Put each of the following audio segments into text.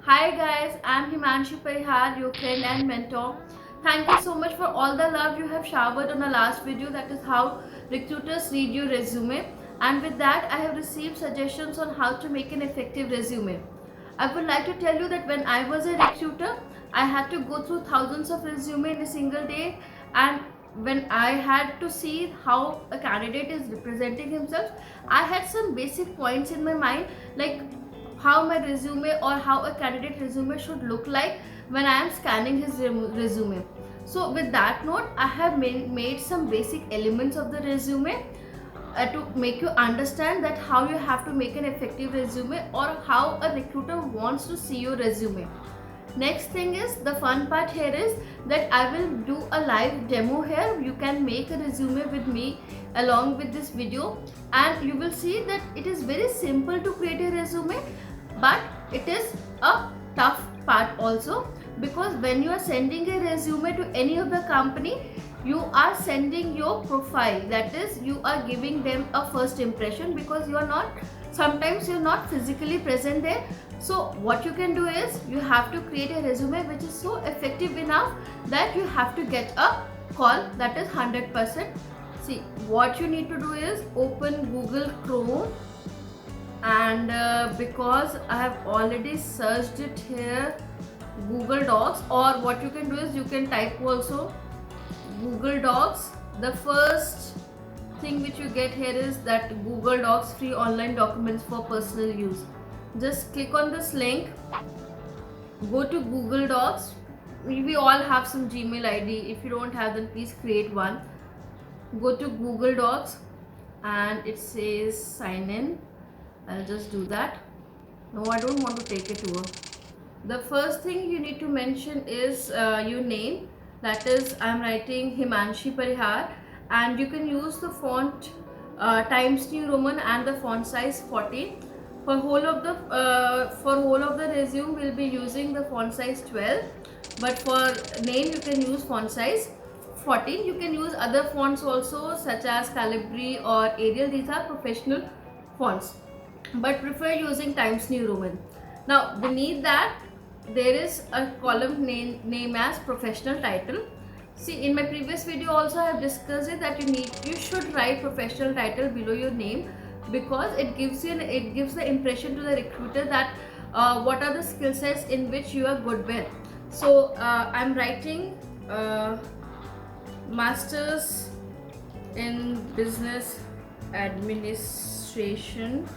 Hi guys, I'm Himanshi Parihar, your friend and mentor. Thank you so much for all the love you have showered on the last video, that is how recruiters read your resume. And with that, I have received suggestions on how to make an effective resume. I would like to tell you that when I was a recruiter, I had to go through thousands of resume in a single day, and when I had to see how a candidate is representing himself, I had some basic points in my mind, like how my resume or how a candidate resume should look like when I am scanning his resume. So with that note, I have made some basic elements of the resume to make you understand that how you have to make an effective resume or how a recruiter wants to see your resume. Next thing is, the fun part here is that I will do a live demo here. You can make a resume with me along with this video, and you will see that it is very simple to create a resume, but it is a tough part also, because when you are sending a resume to any of the company, you are sending your profile, that is you are giving them a first impression, because you are not, sometimes you're not physically present there. So what you can do is, you have to create a resume which is so effective enough that you have to get a call, that is 100%. See, what you need to do is open Google Chrome, and because I have already searched it here, Google Docs, or what you can do is you can type also Google Docs. The first thing which you get here is that Google Docs free online documents for personal use. Just click on this link, go to Google Docs. We all have some Gmail ID. If you don't have, then please create one. Go to Google Docs and it says sign in. I'll just do that. No, I don't want to take a tour. The first thing you need to mention is your name. That is, I'm writing Himanshi Parihar, and you can use the font Times New Roman and the font size 14. For whole of the resume, we'll be using the font size 12, but for name you can use font size 14. You can use other fonts also, such as Calibri or Arial. These are professional fonts, but prefer using Times New Roman. Now beneath that, there is a column name as professional title. See, in my previous video also I have discussed it that you should write professional title below your name, because it gives the impression to the recruiter that what are the skill sets in which you are good with. So I'm writing masters in business administration,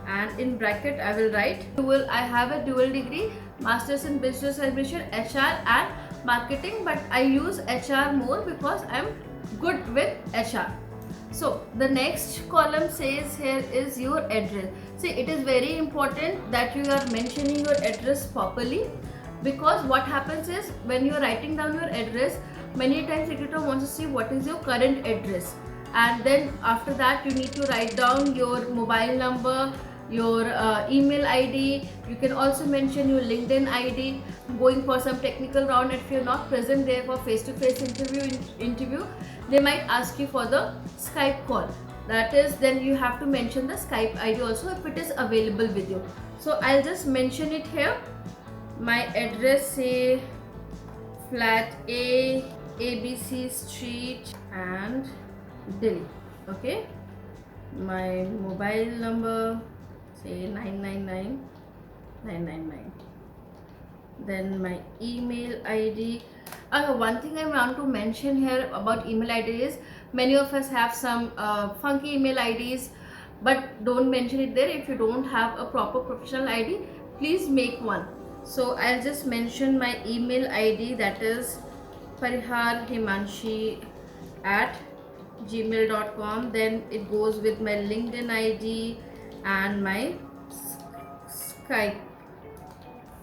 and in bracket I will write I have a dual degree, masters in business administration, HR and marketing, but I use HR more because I'm good with HR. So the next column says here is your address. See, it is very important that you are mentioning your address properly, because what happens is, when you are writing down your address, many times recruiter wants to see what is your current address, and then after that you need to write down your mobile number, your email ID. You can also mention your LinkedIn ID. Going for some technical round, if you're not present there for face-to-face interview, they might ask you for the Skype call. That is, then you have to mention the Skype ID also if it is available with you. So I'll just mention it here. My address, say flat A, ABC Street, and Delhi. Okay. My mobile number, say 999 999. Then my email ID. One thing I want to mention here about email ID is, many of us have some funky email IDs, but don't mention it there. If you don't have a proper professional ID, please make one. So I'll just mention my email ID, that is pariharhimanshi@gmail.com. Then it goes with my LinkedIn ID and my Skype.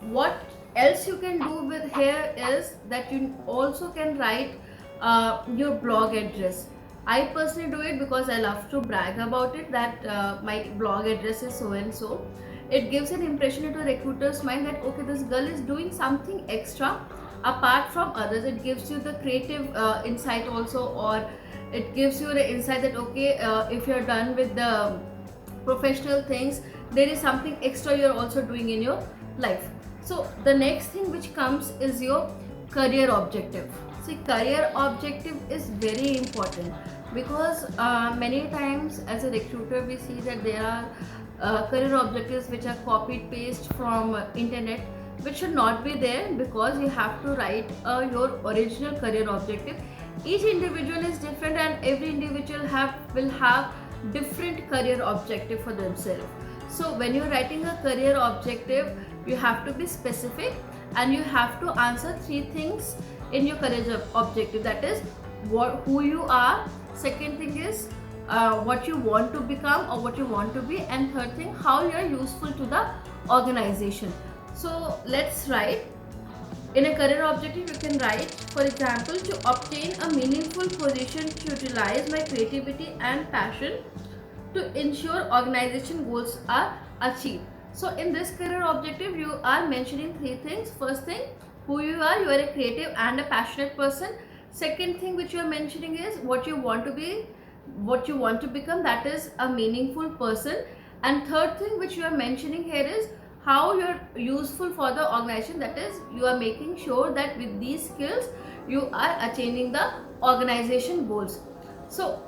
What else you can do with here is that you also can write your blog address. I personally do it because I love to brag about it, that my blog address is so and so. It gives an impression into a recruiter's mind that okay, this girl is doing something extra apart from others. It gives you the creative insight also, or it gives you the insight that okay, if you're done with the professional things, there is something extra you're also doing in your life. So the next thing which comes is your career objective. See, career objective is very important because many times as a recruiter we see that there are career objectives which are copied paste from internet, which should not be there, because you have to write your original career objective. Each individual is different and every individual will have different career objective for themselves. So when you're writing a career objective, you have to be specific and you have to answer three things in your career objective. That is who you are, second thing is what you want to become or what you want to be, and third thing, how you are useful to the organization. So let's write. In a career objective, you can write, for example, to obtain a meaningful position, to utilize my creativity and passion to ensure organization goals are achieved. So in this career objective, you are mentioning three things. First thing, who you are a creative and a passionate person. Second thing which you are mentioning is what you want to be, what you want to become, that is a meaningful person. And third thing which you are mentioning here is how you're useful for the organization, that is you are making sure that with these skills you are attaining the organization goals. So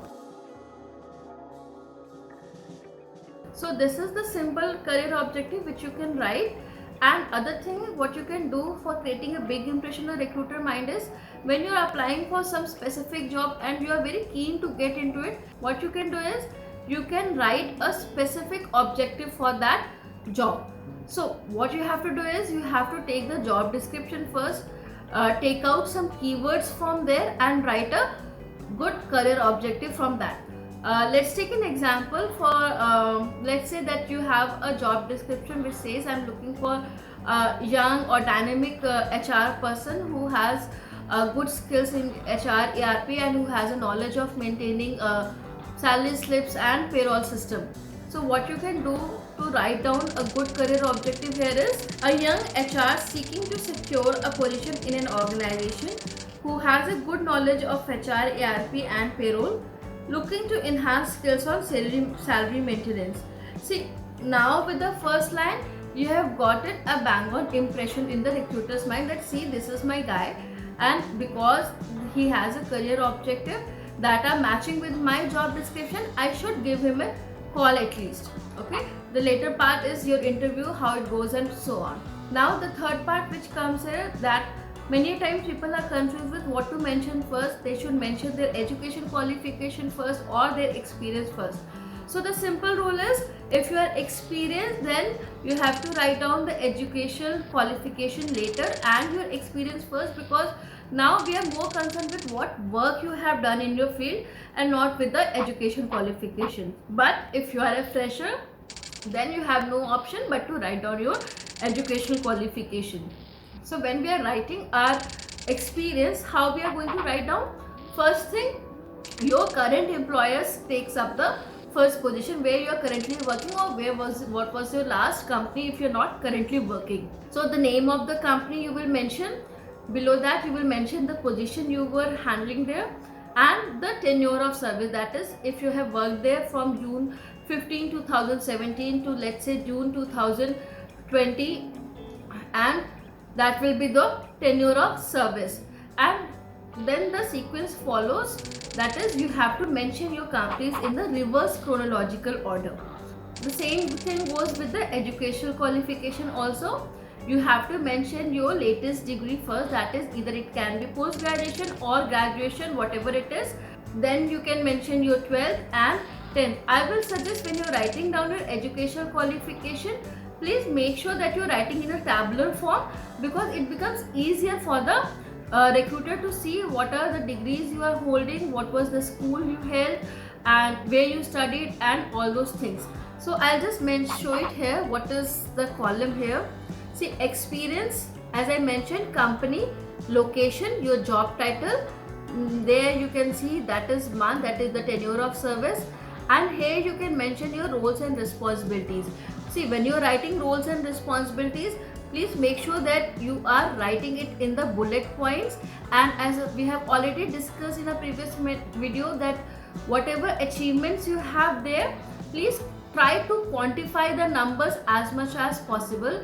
this is the simple career objective which you can write. And other thing what you can do for creating a big impression on recruiter mind is, when you are applying for some specific job and you are very keen to get into it, what you can do is you can write a specific objective for that job. So what you have to do is you have to take the job description first, take out some keywords from there and write a good career objective from that. Let's take an example for let's say that you have a job description which says I'm looking for a young or dynamic HR person who has good skills in HR, ERP, and who has a knowledge of maintaining salary slips and payroll system. So what you can do to write down a good career objective here is, a young HR seeking to secure a position in an organization who has a good knowledge of HR, ERP and payroll, looking to enhance skills on salary maintenance. See, now with the first line you have gotten a bang on impression in the recruiter's mind that see, this is my guy, and because he has a career objective that are matching with my job description, I should give him a call at least. Okay, the later part is your interview, how it goes and so on. Now the third part which comes here, that many times people are confused with what to mention first. They should mention their education qualification first or their experience first. So the simple rule is, if you are experienced, then you have to write down the education qualification later and your experience first, because now we are more concerned with what work you have done in your field and not with the education qualification. But if you are a fresher, then you have no option but to write down your educational qualification. So when we are writing our experience, how we are going to write down? First thing, your current employer takes up the first position, where you are currently working, or what was your last company if you are not currently working. So the name of the company you will mention. Below that you will mention the position you were handling there and the tenure of service, that is if you have worked there from June 15, 2017 to let's say June 2020, and that will be the tenure of service. And then the sequence follows, that is you have to mention your companies in the reverse chronological order. The same thing goes with the educational qualification also. You have to mention your latest degree first, that is either it can be post graduation or graduation, whatever it is. Then you can mention your 12th and 10th. I will suggest when you're writing down your educational qualification, please make sure that you're writing in a tabular form, because it becomes easier for the recruiter to see what are the degrees you are holding, what was the school you held and where you studied and all those things. So I'll just show it here. What is the column here? See, experience, as I mentioned, company, location, your job title. There you can see that is month, that is the tenure of service, and here you can mention your roles and responsibilities. See, when you are writing roles and responsibilities, please make sure that you are writing it in the bullet points. And as we have already discussed in a previous video, that whatever achievements you have there, please try to quantify the numbers as much as possible.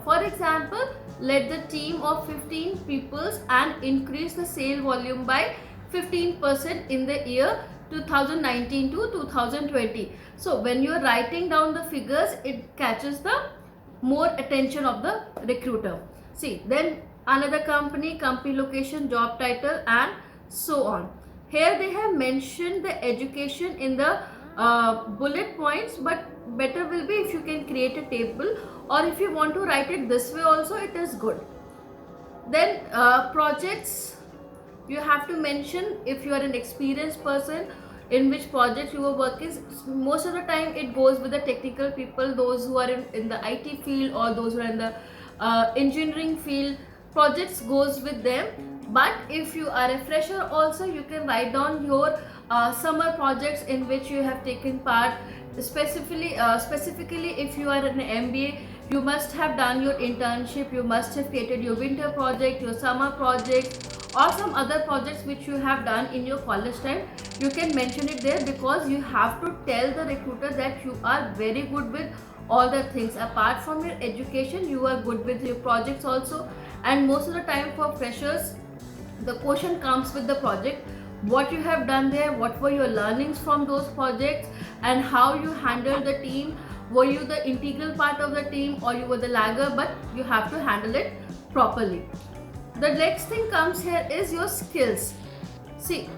For example, let the team of 15 people and increase the sale volume by 15% in the year 2019 to 2020. So when you are writing down the figures, it catches the more attention of the recruiter. See, then another company location, job title, and so on. Here they have mentioned the education in the bullet points, but better will be if you can create a table, or if you want to write it this way also, it is good. Then projects, you have to mention if you are an experienced person in which project you are working. Most of the time it goes with the technical people, those who are in the IT field, or those who are in the engineering field. Projects goes with them. But if you are a fresher also, you can write down your summer projects in which you have taken part. Specifically if you are an MBA, you must have done your internship, you must have created your winter project, your summer project, or some other projects which you have done in your college time. You can mention it there, because you have to tell the recruiter that you are very good with all the things. Apart from your education, you are good with your projects also. And most of the time for freshers, the question comes with the project, what you have done there, what were your learnings from those projects, and how you handle the team. Were you the integral part of the team, or you were the lagger? But you have to handle it properly. The next thing comes here is your skills. See,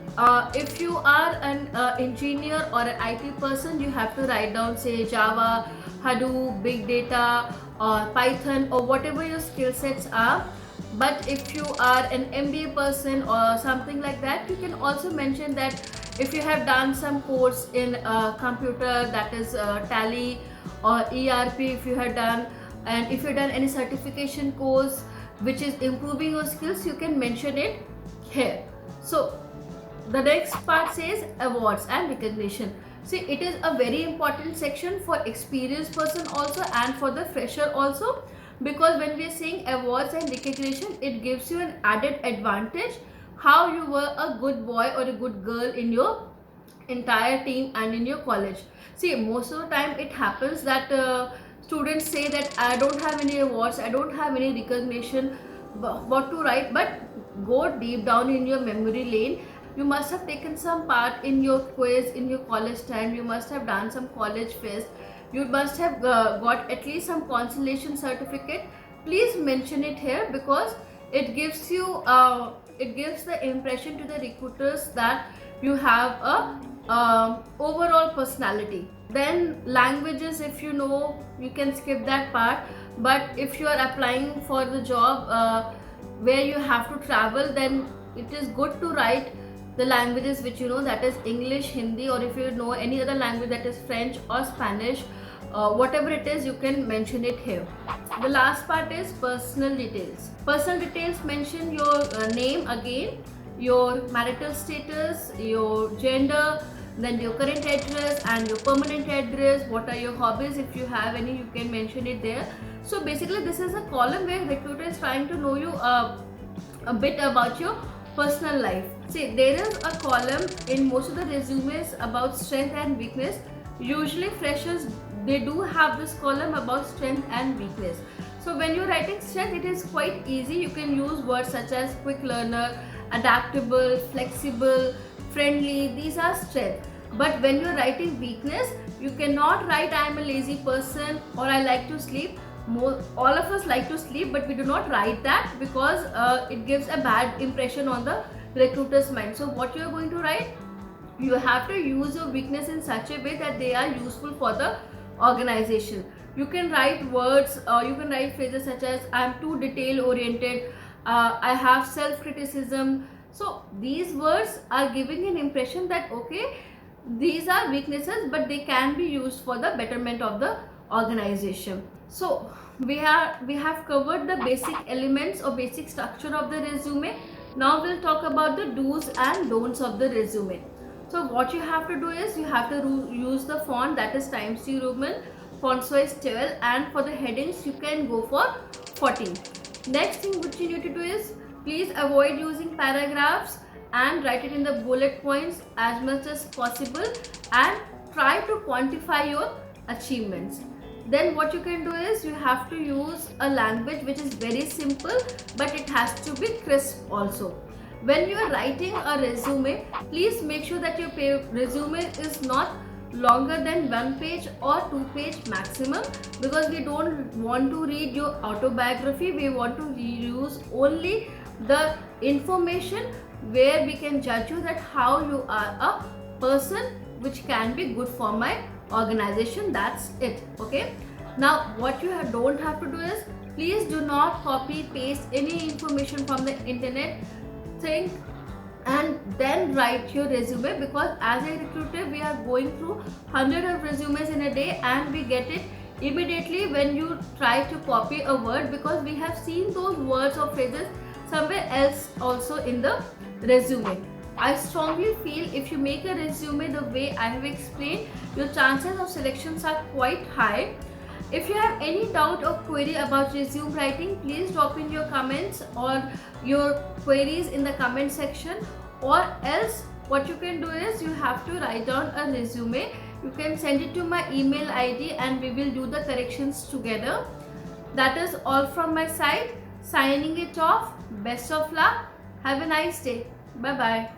if you are an engineer or an IT person, you have to write down, say, Java, Hadoop, Big Data, or Python, or whatever your skill sets are. But if you are an MBA person or something like that, you can also mention that if you have done some course in computer, that is Tally or ERP, if you have done, and if you have done any certification course which is improving your skills, you can mention it here. So the next part says awards and recognition. See, it is a very important section for experienced person also, and for the fresher also, because when we are saying awards and recognition, it gives you an added advantage how you were a good boy or a good girl in your entire team and in your college. See, most of the time it happens that students say that I don't have any awards, I don't have any recognition, what to write. But go deep down in your memory lane. You must have taken some part in your quiz in your college time, you must have done some college fest, you must have got at least some consolation certificate. Please mention it here, because it gives you it gives the impression to the recruiters that you have a overall personality. Then languages, if you know, you can skip that part. But if you are applying for the job where you have to travel, then it is good to write the languages which you know, that is English, Hindi, or if you know any other language, that is French or Spanish, whatever it is, you can mention it here. The last part is personal details. Personal details, mention your name again, your marital status, your gender, then your current address and your permanent address. What are your hobbies? If you have any, you can mention it there. So basically this is a column where recruiter is trying to know you a bit about your personal life. See, there is a column in most of the resumes about strength and weakness. Usually freshers, they do have this column about strength and weakness. So when you're writing strength, it is quite easy. You can use words such as quick learner, adaptable, flexible, friendly. These are strength. But when you're writing weakness, you cannot write I am a lazy person or I like to sleep. All of us like to sleep, but we do not write that, because it gives a bad impression on the recruiter's mind. So what you are going to write, you have to use your weakness in such a way that they are useful for the organization. You can write words, you can write phrases such as I am too detail oriented, I have self-criticism. So these words are giving an impression that okay, these are weaknesses, but they can be used for the betterment of the organization. So we have covered the basic elements or basic structure of the resume. Now we'll talk about the do's and don'ts of the resume. So what you have to do is you have to use the font, that is Times New Roman, font size 12, and for the headings you can go for 14. Next thing which you need to do is please avoid using paragraphs and write it in the bullet points as much as possible, and try to quantify your achievements. Then what you can do is you have to use a language which is very simple, but it has to be crisp also. When you are writing a resume, please make sure that your resume is not longer than 1 page or 2 page maximum, because we don't want to read your autobiography. We want to use only the information where we can judge you that how you are a person which can be good for my organization. That's it. Okay, now what you don't have to do is, please do not copy paste any information from the internet. Think and then write your resume, because as a recruiter we are going through hundreds of resumes in a day, and we get it immediately when you try to copy a word, because we have seen those words or phrases somewhere else also in the resume. I strongly feel if you make a resume the way I have explained, your chances of selections are quite high. If you have any doubt or query about resume writing, please drop in your comments or your queries in the comment section, or else what you can do is you have to write down a resume. You can send it to my email ID and we will do the corrections together. That is all from my side. Signing it off. Best of luck. Have a nice day. Bye bye.